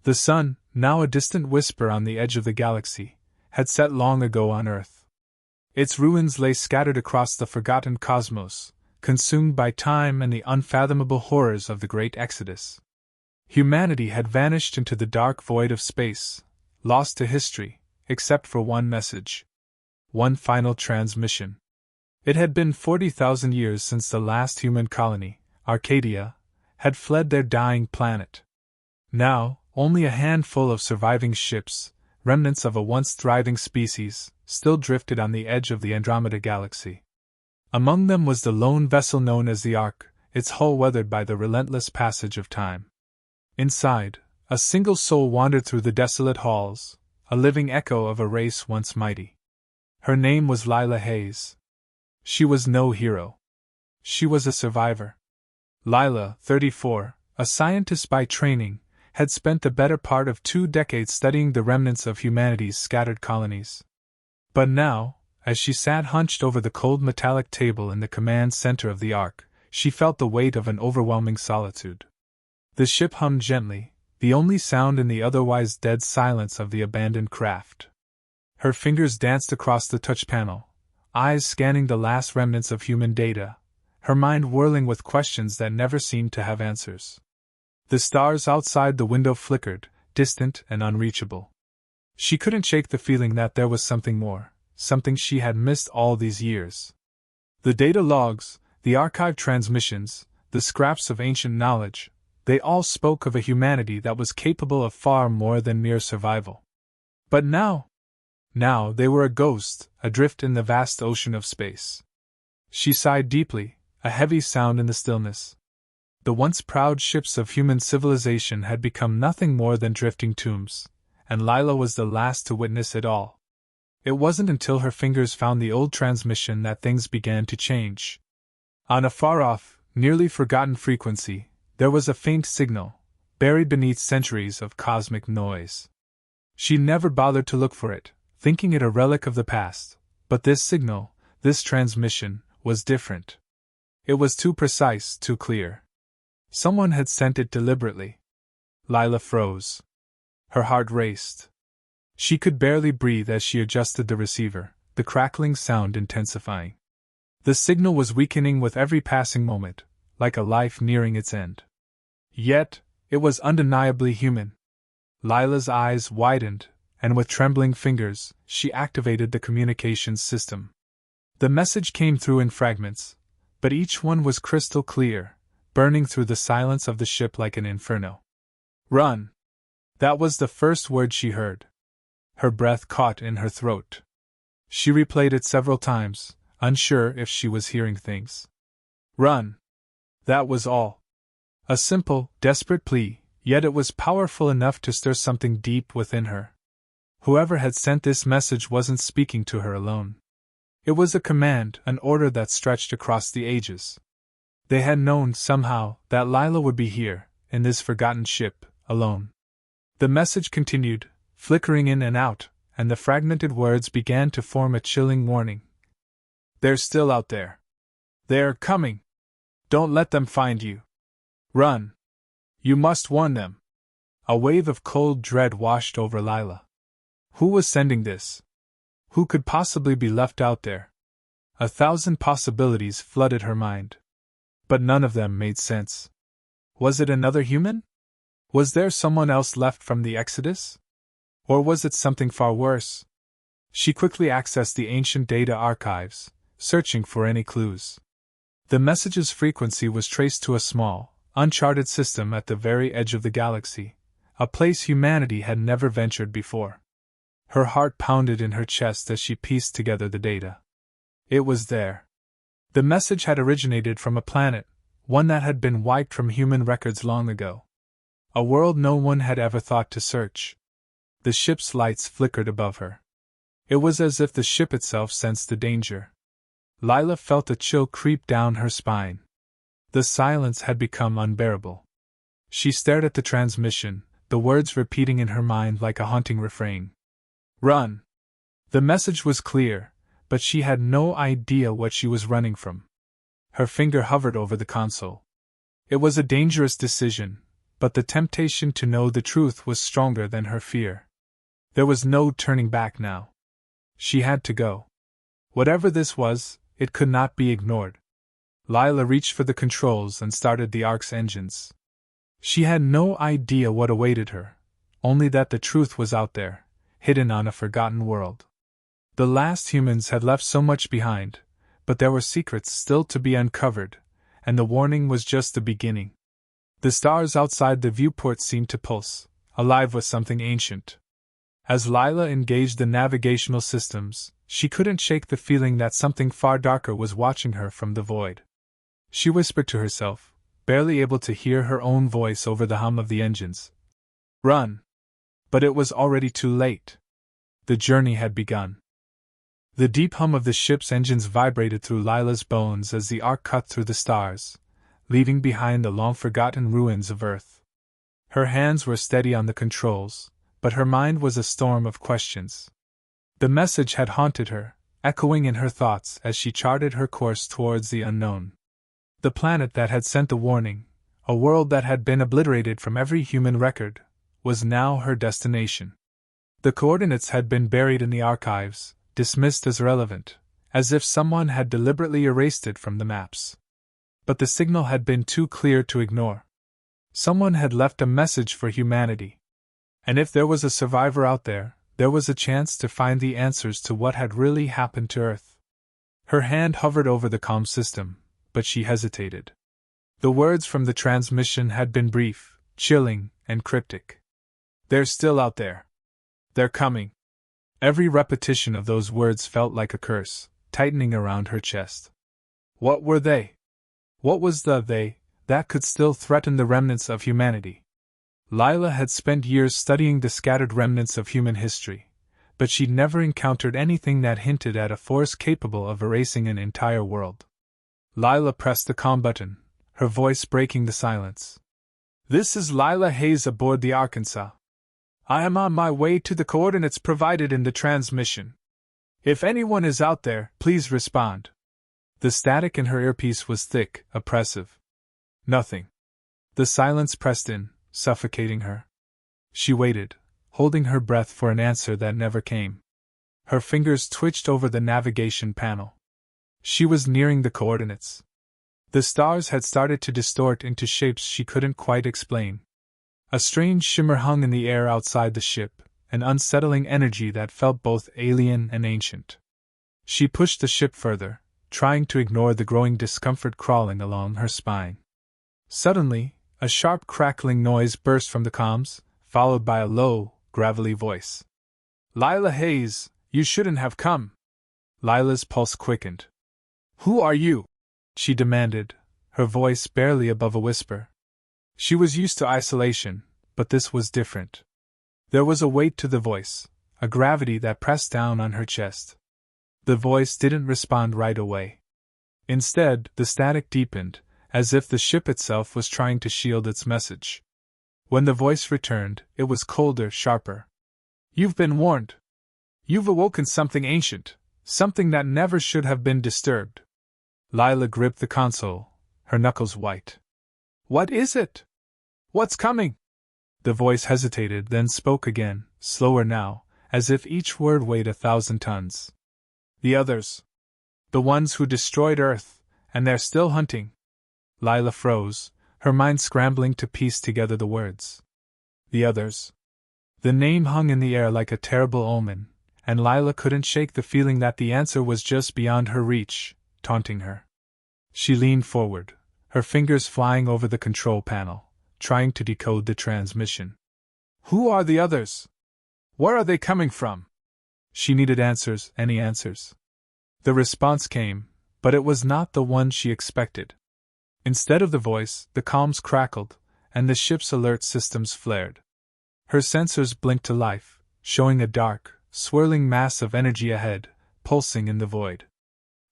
The sun, now a distant whisper on the edge of the galaxy, had set long ago on Earth. Its ruins lay scattered across the forgotten cosmos, consumed by time and the unfathomable horrors of the Great Exodus. Humanity had vanished into the dark void of space, lost to history, except for one message. One final transmission. It had been 40,000 years since the last human colony, Arcadia, had fled their dying planet. Now, only a handful of surviving ships, remnants of a once thriving species, still drifted on the edge of the Andromeda Galaxy. Among them was the lone vessel known as the Ark, its hull weathered by the relentless passage of time. Inside, a single soul wandered through the desolate halls, a living echo of a race once mighty. Her name was Lila Hayes. She was no hero. She was a survivor. Lila, 34, a scientist by training, had spent the better part of 2 decades studying the remnants of humanity's scattered colonies. But now, as she sat hunched over the cold metallic table in the command center of the Ark, she felt the weight of an overwhelming solitude. The ship hummed gently, the only sound in the otherwise dead silence of the abandoned craft. Her fingers danced across the touch panel, eyes scanning the last remnants of human data, her mind whirling with questions that never seemed to have answers. The stars outside the window flickered, distant and unreachable. She couldn't shake the feeling that there was something more, something she had missed all these years. The data logs, the archived transmissions, the scraps of ancient knowledge, they all spoke of a humanity that was capable of far more than mere survival. But now they were a ghost, adrift in the vast ocean of space. She sighed deeply, a heavy sound in the stillness. The once proud ships of human civilization had become nothing more than drifting tombs, and Lila was the last to witness it all. It wasn't until her fingers found the old transmission that things began to change. On a far-off, nearly forgotten frequency, there was a faint signal, buried beneath centuries of cosmic noise. She never bothered to look for it, thinking it a relic of the past, but this signal, this transmission, was different. It was too precise, too clear. Someone had sent it deliberately. Lila froze. Her heart raced. She could barely breathe as she adjusted the receiver, the crackling sound intensifying. The signal was weakening with every passing moment, like a life nearing its end. Yet, it was undeniably human. Lila's eyes widened, and with trembling fingers, she activated the communications system. The message came through in fragments, but each one was crystal clear, burning through the silence of the ship like an inferno. "Run!" That was the first word she heard. Her breath caught in her throat. She replayed it several times, unsure if she was hearing things. "Run!" That was all. A simple, desperate plea, yet it was powerful enough to stir something deep within her. Whoever had sent this message wasn't speaking to her alone. It was a command, an order that stretched across the ages. They had known, somehow, that Lila would be here, in this forgotten ship, alone. The message continued, flickering in and out, and the fragmented words began to form a chilling warning. "They're still out there. They're coming. Don't let them find you. Run. You must warn them." A wave of cold dread washed over Lila. Who was sending this? Who could possibly be left out there? 1,000 possibilities flooded her mind. But none of them made sense. Was it another human? Was there someone else left from the Exodus? Or was it something far worse? She quickly accessed the ancient data archives, searching for any clues. The message's frequency was traced to a small, uncharted system at the very edge of the galaxy, a place humanity had never ventured before. Her heart pounded in her chest as she pieced together the data. It was there. The message had originated from a planet, one that had been wiped from human records long ago. A world no one had ever thought to search. The ship's lights flickered above her. It was as if the ship itself sensed the danger. Lila felt a chill creep down her spine. The silence had become unbearable. She stared at the transmission, the words repeating in her mind like a haunting refrain. "Run!" The message was clear, but she had no idea what she was running from. Her finger hovered over the console. It was a dangerous decision, but the temptation to know the truth was stronger than her fear. There was no turning back now. She had to go. Whatever this was, it could not be ignored. Lila reached for the controls and started the Ark's engines. She had no idea what awaited her, only that the truth was out there, hidden on a forgotten world. The last humans had left so much behind, but there were secrets still to be uncovered, and the warning was just the beginning. The stars outside the viewport seemed to pulse, alive with something ancient. As Lila engaged the navigational systems, she couldn't shake the feeling that something far darker was watching her from the void. She whispered to herself, barely able to hear her own voice over the hum of the engines. Run! But it was already too late. The journey had begun. The deep hum of the ship's engines vibrated through Lila's bones as the Ark cut through the stars, leaving behind the long-forgotten ruins of Earth. Her hands were steady on the controls, but her mind was a storm of questions. The message had haunted her, echoing in her thoughts as she charted her course towards the unknown. The planet that had sent the warning, a world that had been obliterated from every human record, was now her destination. The coordinates had been buried in the archives, dismissed as irrelevant, as if someone had deliberately erased it from the maps. But the signal had been too clear to ignore. Someone had left a message for humanity. And if there was a survivor out there, there was a chance to find the answers to what had really happened to Earth. Her hand hovered over the comm system, but she hesitated. The words from the transmission had been brief, chilling, and cryptic. They're still out there. They're coming. Every repetition of those words felt like a curse, tightening around her chest. What were they? What was the they that could still threaten the remnants of humanity? Lila had spent years studying the scattered remnants of human history, but she'd never encountered anything that hinted at a force capable of erasing an entire world. Lila pressed the comm button, her voice breaking the silence. This is Lila Hayes aboard the Arkansas. I am on my way to the coordinates provided in the transmission. If anyone is out there, please respond. The static in her earpiece was thick, oppressive. Nothing. The silence pressed in, suffocating her. She waited, holding her breath for an answer that never came. Her fingers twitched over the navigation panel. She was nearing the coordinates. The stars had started to distort into shapes she couldn't quite explain. A strange shimmer hung in the air outside the ship, an unsettling energy that felt both alien and ancient. She pushed the ship further, trying to ignore the growing discomfort crawling along her spine. Suddenly, a sharp crackling noise burst from the comms, followed by a low, gravelly voice. Lila Hayes, you shouldn't have come. Lila's pulse quickened. Who are you? She demanded, her voice barely above a whisper. She was used to isolation, but this was different. There was a weight to the voice, a gravity that pressed down on her chest. The voice didn't respond right away. Instead, the static deepened, as if the ship itself was trying to shield its message. When the voice returned, it was colder, sharper. You've been warned. You've awoken something ancient, something that never should have been disturbed. Lila gripped the console, her knuckles white. What is it? What's coming? The voice hesitated, then spoke again, slower now, as if each word weighed 1,000 tons. The others. The ones who destroyed Earth, and they're still hunting. Lila froze, her mind scrambling to piece together the words. The others. The name hung in the air like a terrible omen, and Lila couldn't shake the feeling that the answer was just beyond her reach, taunting her. She leaned forward, her fingers flying over the control panel, trying to decode the transmission. Who are the others? Where are they coming from? She needed answers, any answers. The response came, but it was not the one she expected. Instead of the voice, the comms crackled, and the ship's alert systems flared. Her sensors blinked to life, showing a dark, swirling mass of energy ahead, pulsing in the void.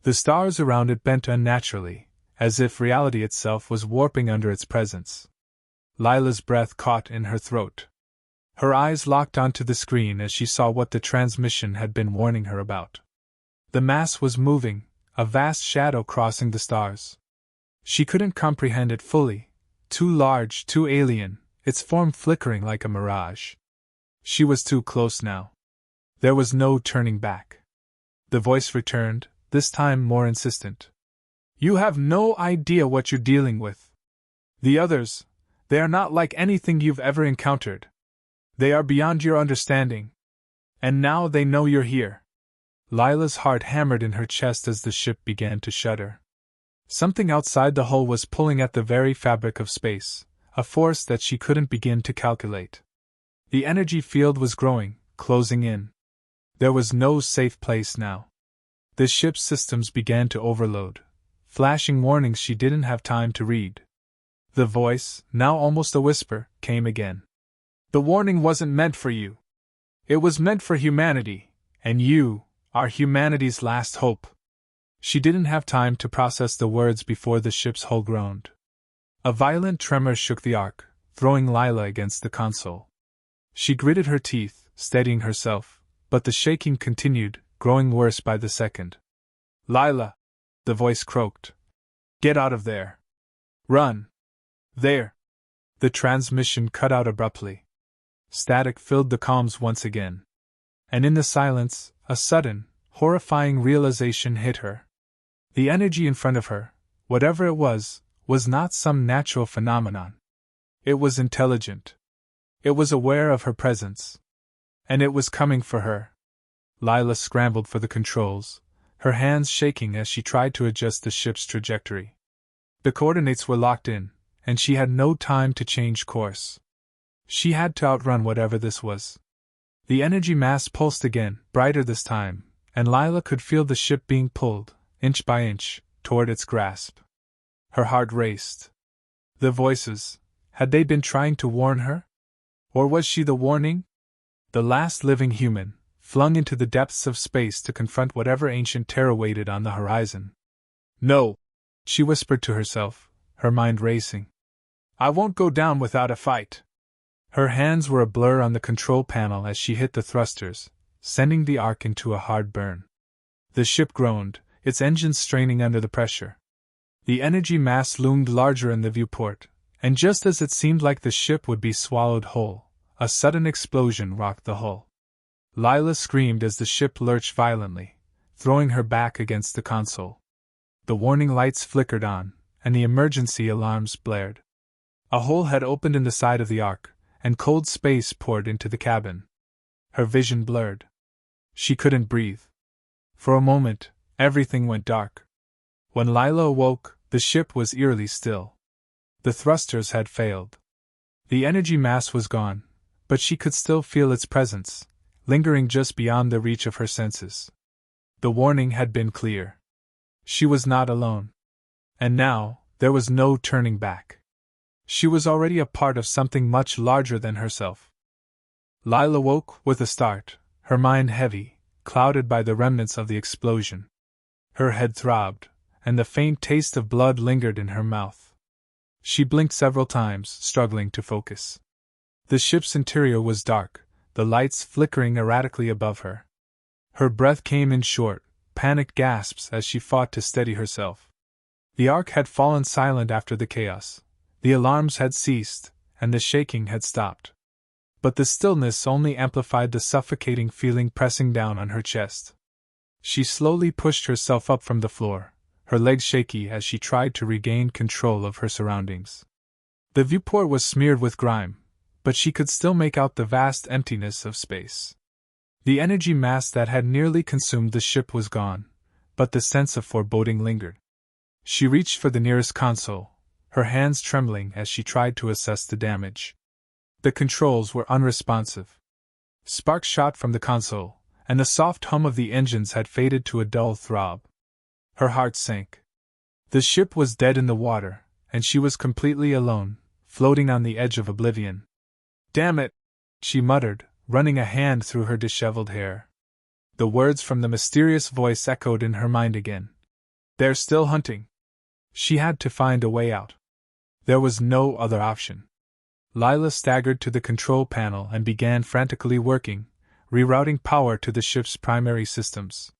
The stars around it bent unnaturally, as if reality itself was warping under its presence. Lila's breath caught in her throat. Her eyes locked onto the screen as she saw what the transmission had been warning her about. The mass was moving, a vast shadow crossing the stars. She couldn't comprehend it fully, too large, too alien, its form flickering like a mirage. She was too close now. There was no turning back. The voice returned, this time more insistent. You have no idea what you're dealing with. The others, they are not like anything you've ever encountered. They are beyond your understanding. And now they know you're here. Lila's heart hammered in her chest as the ship began to shudder. Something outside the hull was pulling at the very fabric of space, a force that she couldn't begin to calculate. The energy field was growing, closing in. There was no safe place now. The ship's systems began to overload, flashing warnings she didn't have time to read. The voice, now almost a whisper, came again. The warning wasn't meant for you. It was meant for humanity, and you are humanity's last hope. She didn't have time to process the words before the ship's hull groaned. A violent tremor shook the Ark, throwing Lila against the console. She gritted her teeth, steadying herself, but the shaking continued, growing worse by the second. Lila, the voice croaked. Get out of there. Run. There. The transmission cut out abruptly. Static filled the comms once again. And in the silence, a sudden, horrifying realization hit her. The energy in front of her, whatever it was not some natural phenomenon. It was intelligent. It was aware of her presence. And it was coming for her. Lila scrambled for the controls, her hands shaking as she tried to adjust the ship's trajectory. The coordinates were locked in, and she had no time to change course. She had to outrun whatever this was. The energy mass pulsed again, brighter this time, and Lila could feel the ship being pulled, inch by inch, toward its grasp. Her heart raced. The voices, had they been trying to warn her? Or was she the warning? The last living human, flung into the depths of space to confront whatever ancient terror waited on the horizon. No, she whispered to herself, her mind racing. I won't go down without a fight. Her hands were a blur on the control panel as she hit the thrusters, sending the Ark into a hard burn. The ship groaned, its engines straining under the pressure. The energy mass loomed larger in the viewport, and just as it seemed like the ship would be swallowed whole, a sudden explosion rocked the hull. Lila screamed as the ship lurched violently, throwing her back against the console. The warning lights flickered on, and the emergency alarms blared. A hole had opened in the side of the Ark, and cold space poured into the cabin. Her vision blurred. She couldn't breathe. For a moment, everything went dark. When Lila awoke, the ship was eerily still. The thrusters had failed. The energy mass was gone, but she could still feel its presence, lingering just beyond the reach of her senses. The warning had been clear. She was not alone. And now, there was no turning back. She was already a part of something much larger than herself. Lila woke with a start, her mind heavy, clouded by the remnants of the explosion. Her head throbbed, and the faint taste of blood lingered in her mouth. She blinked several times, struggling to focus. The ship's interior was dark, the lights flickering erratically above her. Her breath came in short, panicked gasps as she fought to steady herself. The Ark had fallen silent after the chaos. The alarms had ceased, and the shaking had stopped. But the stillness only amplified the suffocating feeling pressing down on her chest. She slowly pushed herself up from the floor, her legs shaky as she tried to regain control of her surroundings. The viewport was smeared with grime, but she could still make out the vast emptiness of space. The energy mass that had nearly consumed the ship was gone, but the sense of foreboding lingered. She reached for the nearest console, her hands trembling as she tried to assess the damage. The controls were unresponsive. Sparks shot from the console, and the soft hum of the engines had faded to a dull throb. Her heart sank. The ship was dead in the water, and she was completely alone, floating on the edge of oblivion. Damn it! She muttered, running a hand through her disheveled hair. The words from the mysterious voice echoed in her mind again. They're still hunting. She had to find a way out. There was no other option. Lila staggered to the control panel and began frantically working, rerouting power to the ship's primary systems.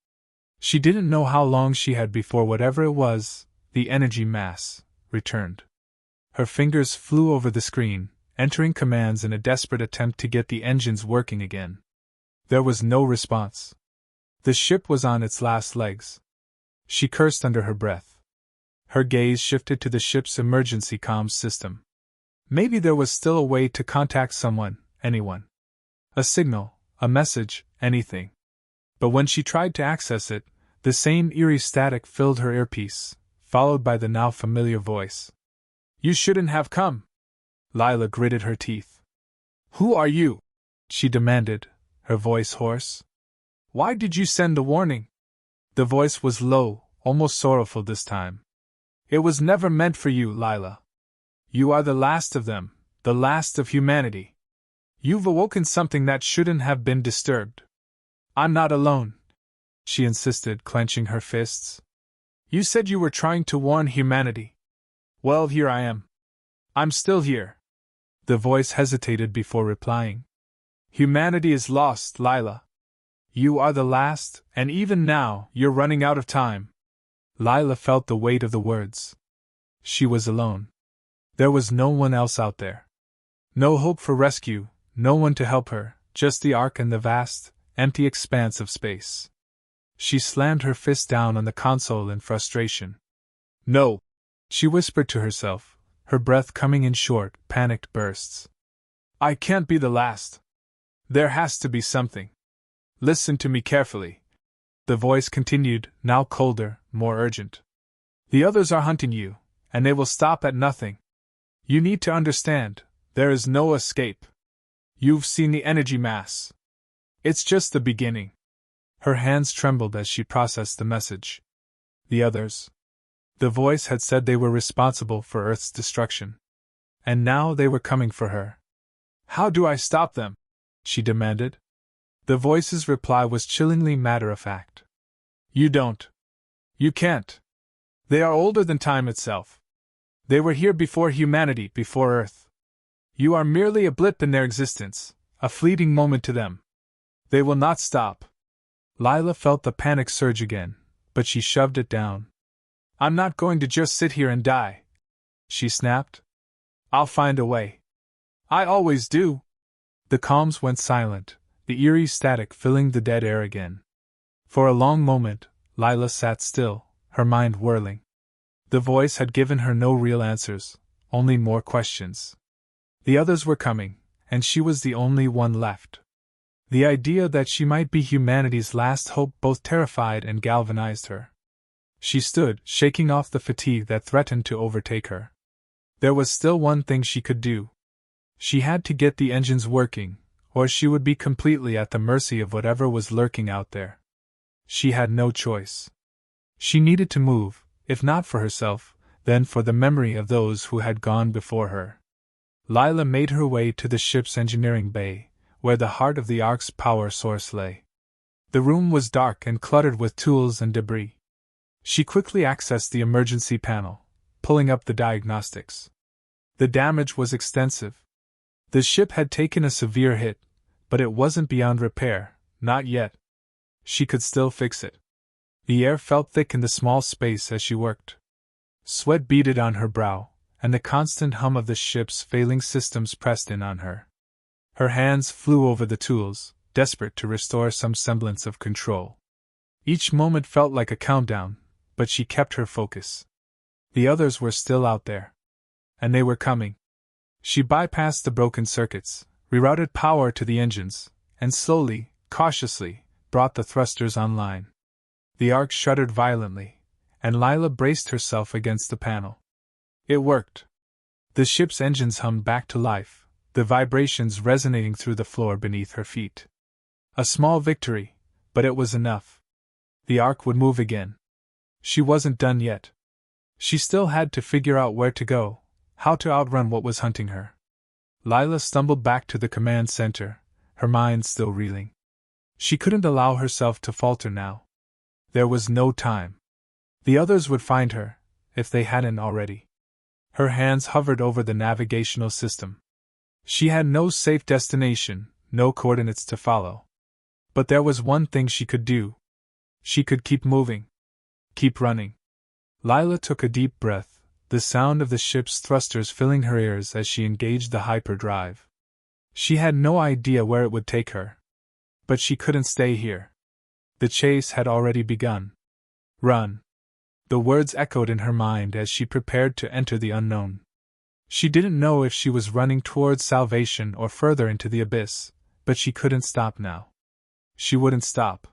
She didn't know how long she had before whatever it was, the energy mass, returned. Her fingers flew over the screen, entering commands in a desperate attempt to get the engines working again. There was no response. The ship was on its last legs. She cursed under her breath. Her gaze shifted to the ship's emergency comms system. Maybe there was still a way to contact someone, anyone. A signal, a message, anything. But when she tried to access it, the same eerie static filled her earpiece, followed by the now familiar voice. "You shouldn't have come." Lila gritted her teeth. "Who are you?" she demanded, her voice hoarse. "Why did you send the warning?" The voice was low, almost sorrowful this time. "It was never meant for you, Lila. You are the last of them, the last of humanity. You've awoken something that shouldn't have been disturbed. I'm not alone," she insisted, clenching her fists. "You said you were trying to warn humanity. Well, here I am. I'm still here." The voice hesitated before replying. "Humanity is lost, Lila. You are the last, and even now, you're running out of time." Lila felt the weight of the words. She was alone. There was no one else out there. No hope for rescue, no one to help her, just the Ark and the vast, empty expanse of space. She slammed her fist down on the console in frustration. "No," she whispered to herself, her breath coming in short, panicked bursts. "I can't be the last. There has to be something. Listen to me carefully." The voice continued, now colder, more urgent. "The others are hunting you, and they will stop at nothing. You need to understand, there is no escape. You've seen the energy mass. It's just the beginning." Her hands trembled as she processed the message. The others. The voice had said they were responsible for Earth's destruction. And now they were coming for her. "How do I stop them?" she demanded. The voice's reply was chillingly matter-of-fact. "You don't. You can't. They are older than time itself. They were here before humanity, before Earth. You are merely a blip in their existence, a fleeting moment to them. They will not stop." Lila felt the panic surge again, but she shoved it down. "I'm not going to just sit here and die," she snapped. "I'll find a way. I always do." The comms went silent, the eerie static filling the dead air again. For a long moment, Lila sat still, her mind whirling. The voice had given her no real answers, only more questions. The others were coming, and she was the only one left. The idea that she might be humanity's last hope both terrified and galvanized her. She stood, shaking off the fatigue that threatened to overtake her. There was still one thing she could do. She had to get the engines working, or she would be completely at the mercy of whatever was lurking out there. She had no choice. She needed to move, if not for herself, then for the memory of those who had gone before her. Lila made her way to the ship's engineering bay, where the heart of the Ark's power source lay. The room was dark and cluttered with tools and debris. She quickly accessed the emergency panel, pulling up the diagnostics. The damage was extensive. The ship had taken a severe hit, but it wasn't beyond repair, not yet. She could still fix it. The air felt thick in the small space as she worked. Sweat beaded on her brow, and the constant hum of the ship's failing systems pressed in on her. Her hands flew over the tools, desperate to restore some semblance of control. Each moment felt like a countdown, but she kept her focus. The others were still out there. And they were coming. She bypassed the broken circuits, rerouted power to the engines, and slowly, cautiously, brought the thrusters online. The Ark shuddered violently, and Lila braced herself against the panel. It worked. The ship's engines hummed back to life, the vibrations resonating through the floor beneath her feet. A small victory, but it was enough. The Ark would move again. She wasn't done yet. She still had to figure out where to go, how to outrun what was hunting her. Lila stumbled back to the command center, her mind still reeling. She couldn't allow herself to falter now. There was no time. The others would find her, if they hadn't already. Her hands hovered over the navigational system. She had no safe destination, no coordinates to follow. But there was one thing she could do. She could keep moving. Keep running. Lila took a deep breath, the sound of the ship's thrusters filling her ears as she engaged the hyperdrive. She had no idea where it would take her. But she couldn't stay here. The chase had already begun. Run! The words echoed in her mind as she prepared to enter the unknown. She didn't know if she was running towards salvation or further into the abyss, but she couldn't stop now. She wouldn't stop.